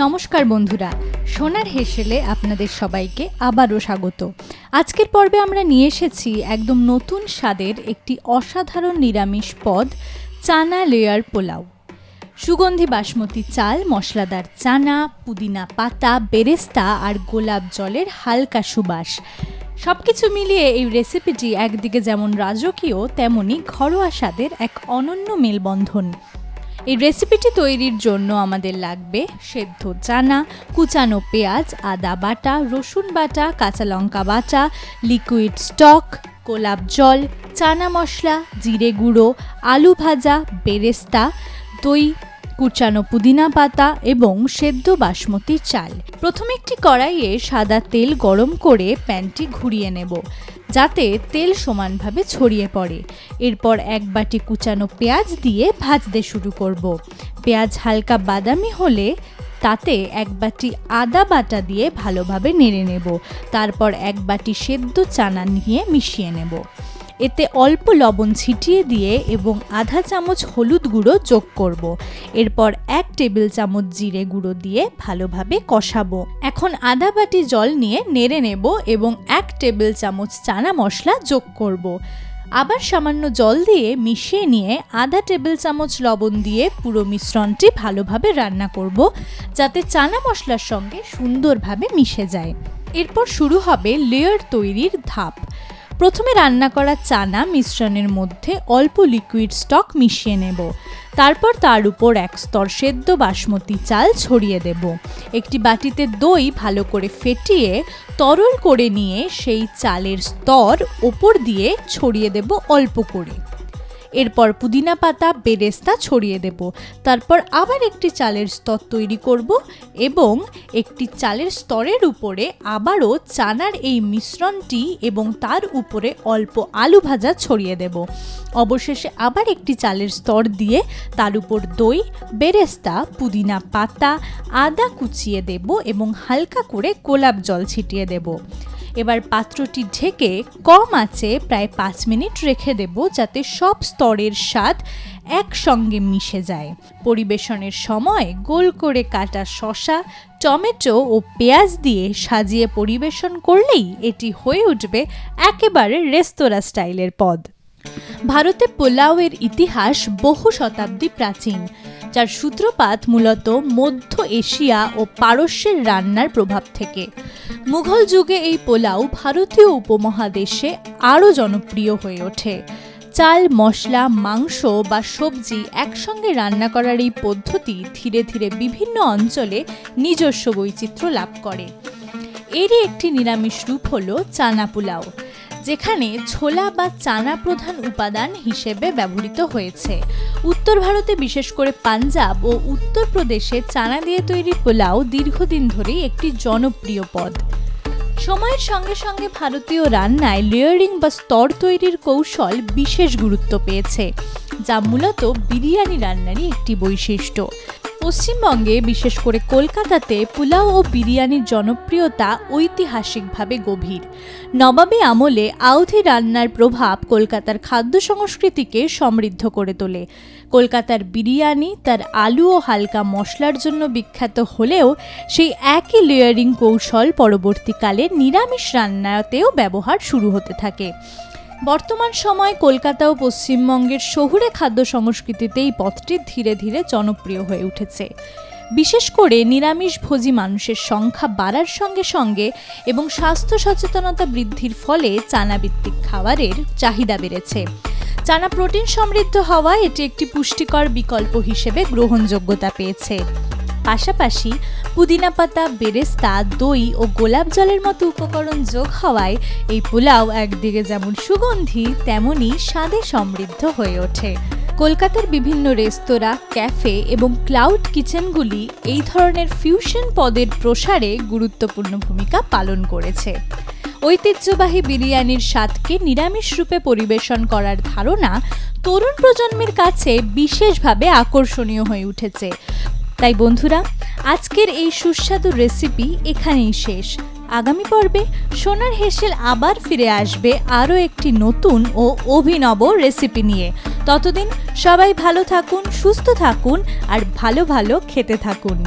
নমস্কার বন্ধুরা, সোনার হেসেলে আপনাদের সবাইকে আবারও স্বাগত। আজকের পর্বে আমরা নিয়ে এসেছি একদম নতুন স্বাদের একটি অসাধারণ নিরামিষ পদ, চানা লেয়ার পোলাও। সুগন্ধি বাসমতি চাল, মশলাদার চানা, পুদিনা পাতা, বেরেস্তা আর গোলাপ জলের হালকা সুবাস, সবকিছু মিলিয়ে এই রেসিপিটি একদিকে যেমন রাজকীয় তেমনি ঘরোয়া স্বাদের এক অনন্য মেলবন্ধন। এই রেসিপিটি তৈরির জন্য আমাদের লাগবে সেদ্ধ চানা, কুচানো পেঁয়াজ, আদা বাটা, রসুন বাটা, কাঁচা লঙ্কা বাটা, লিকুইড স্টক, গোলাপ জল, চানা মশলা, জিরে গুঁড়ো, আলু ভাজা, বেরেস্তা, দই, কুচানো পুদিনা পাতা এবং সেদ্ধ বাসমতি চাল। প্রথমে একটি কড়াইয়ে সাদা তেল গরম করে প্যানটি ঘুরিয়ে নেব যাতে তেল সমানভাবে ছড়িয়ে পড়ে। এরপর এক বাটি কুচানো পেঁয়াজ দিয়ে ভাজতে শুরু করব। পেঁয়াজ হালকা বাদামি হলে তাতে এক বাটি আদা বাটা দিয়ে ভালোভাবে নেড়ে নেব। তারপর এক বাটি সেদ্ধ চানা নিয়ে মিশিয়ে নেব। এতে অল্প লবণ ছিটিয়ে দিয়ে এবং আধা চামচ হলুদ গুঁড়ো যোগ করব। এরপর 1 টেবিল চামচ জিরে গুঁড়ো দিয়ে ভালোভাবে কষাবো। এখন আধা বাটি জল নিয়ে নেড়ে নেব এবং 1 টেবিল চামচ চানা মশলা যোগ করব। আবার সামান্য জল দিয়ে মিশিয়ে নিয়ে আধা টেবিল চামচ লবণ দিয়ে পুরো মিশ্রণটি ভালোভাবে রান্না করব যাতে চানা মশলার সঙ্গে সুন্দরভাবে মিশে যায়। এরপর শুরু হবে লেয়ার তৈরির ধাপ। প্রথমে রান্না করা চানা মিশ্রণের মধ্যে অল্প লিকুইড স্টক মিশিয়ে নেব। তারপর তার উপর এক স্তর সেদ্ধ বাসমতি চাল ছড়িয়ে দেব। একটি বাটিতে দই ভালো করে ফেটিয়ে তরল করে নিয়ে সেই চালের স্তর ওপর দিয়ে ছড়িয়ে দেব অল্প করে। এরপর পুদিনা পাতা, বেরেস্তা ছড়িয়ে দেব। তারপর আবার একটি চালের স্তর তৈরি করব এবং একটি চালের স্তরের উপরে আবারও চানার এই মিশ্রণটি এবং তার উপরে অল্প আলু ভাজা ছড়িয়ে দেব। অবশেষে আবার একটি চালের স্তর দিয়ে তার উপর দই, বেরেস্তা, পুদিনা পাতা, আদা কুচিয়ে দেব এবং হালকা করে গোলাপ জল ছিটিয়ে দেব। এবার পাত্রটি ঢেকে কম আঁচে প্রায় 5 মিনিট রেখে দেব যাতে সব স্তরের স্বাদ একসঙ্গে মিশে যায়। পরিবেশনের সময় গোল করে কাটা শসা, টমেটো ও পেঁয়াজ দিয়ে সাজিয়ে পরিবেশন করলেই এটি হয়ে উঠবে একেবারে রেস্তোরাঁ স্টাইলের পদ। ভারতে পোলাওয়ের ইতিহাস বহু শতাব্দী প্রাচীন, যার সূত্রপাত মূলত মধ্য এশিয়া ও পারস্যের রান্নার প্রভাব থেকে। মুঘল যুগে এই পোলাও ভারতীয় উপমহাদেশে আরও জনপ্রিয় হয়ে ওঠে। চাল, মশলা, মাংস বা সবজি একসঙ্গে রান্না করার এই পদ্ধতি ধীরে ধীরে বিভিন্ন অঞ্চলে নিজস্ব বৈচিত্র্য লাভ করে। এরই একটি নিরামিষ রূপ হলো চানা পোলাও, যেখানে ছোলা বা চানা প্রধান উপাদান হিসেবে ব্যবহৃত হয়েছে। উত্তর ভারতে, বিশেষ করে পাঞ্জাব ও উত্তরপ্রদেশে চানা দিয়ে তৈরি পোলাও দীর্ঘদিন ধরেই একটি জনপ্রিয় পদ। সময়ের সঙ্গে সঙ্গে ভারতীয় রান্নায় লেয়ারিং বা স্তর তৈরির কৌশল বিশেষ গুরুত্ব পেয়েছে, যা মূলত বিরিয়ানি রান্নারই একটি বৈশিষ্ট্য। পশ্চিমবঙ্গে, বিশেষ করে কলকাতাতে পোলাও ও বিরিয়ানির জনপ্রিয়তা ঐতিহাসিকভাবে গভীর। নবাবী আমলে আওধি রান্নার প্রভাব কলকাতার খাদ্য সংস্কৃতিকে সমৃদ্ধ করে তোলে। কলকাতার বিরিয়ানি তার আলু ও হালকা মশলার জন্য বিখ্যাত হলেও সেই একই লেয়ারিং কৌশল পরবর্তীকালে নিরামিষ রান্নাতেও ব্যবহার শুরু হতে থাকে। বর্তমান সময়ে কলকাতা ও পশ্চিমবঙ্গের শহুরে খাদ্য সংস্কৃতিতে এই পদটি ধীরে ধীরে জনপ্রিয় হয়ে উঠেছে। বিশেষ করে নিরামিষভোজী মানুষের সংখ্যা বাড়ার সঙ্গে সঙ্গে এবং স্বাস্থ্য সচেতনতা বৃদ্ধির ফলে চানাভিত্তিক খাবারের চাহিদা বেড়েছে। চানা প্রোটিন সমৃদ্ধ হওয়ায় এটি একটি পুষ্টিকর বিকল্প হিসেবে গ্রহণযোগ্যতা পেয়েছে। পাশাপাশি পুদিনা পাতা, বেরেস্তা, দই ও গোলাপ জলের মতো উপকরণ যোগ হওয়ায় এই পোলাও একদিকে যেমন সুগন্ধি তেমনি স্বাদে সমৃদ্ধ হয়ে ওঠে। কলকাতার বিভিন্ন রেস্তোরাঁ, ক্যাফে এবং ক্লাউড কিচেনগুলি এই ধরনের ফিউশন পদের প্রসারে গুরুত্বপূর্ণ ভূমিকা পালন করেছে। ঐতিহ্যবাহী বিরিয়ানির স্বাদকে নিরামিষ রূপে পরিবেশন করার ধারণা তরুণ প্রজন্মের কাছে বিশেষভাবে আকর্ষণীয় হয়ে উঠেছে। তাই বন্ধুরা, আজকের এই সুস্বাদু রেসিপি এখানেই শেষ। আগামী পর্বে সোনার হেসেল আবার ফিরে আসবে আরও একটি নতুন ও অভিনব রেসিপি নিয়ে। ততদিন সবাই ভালো থাকুন, সুস্থ থাকুন আর ভালো ভালো খেতে থাকুন।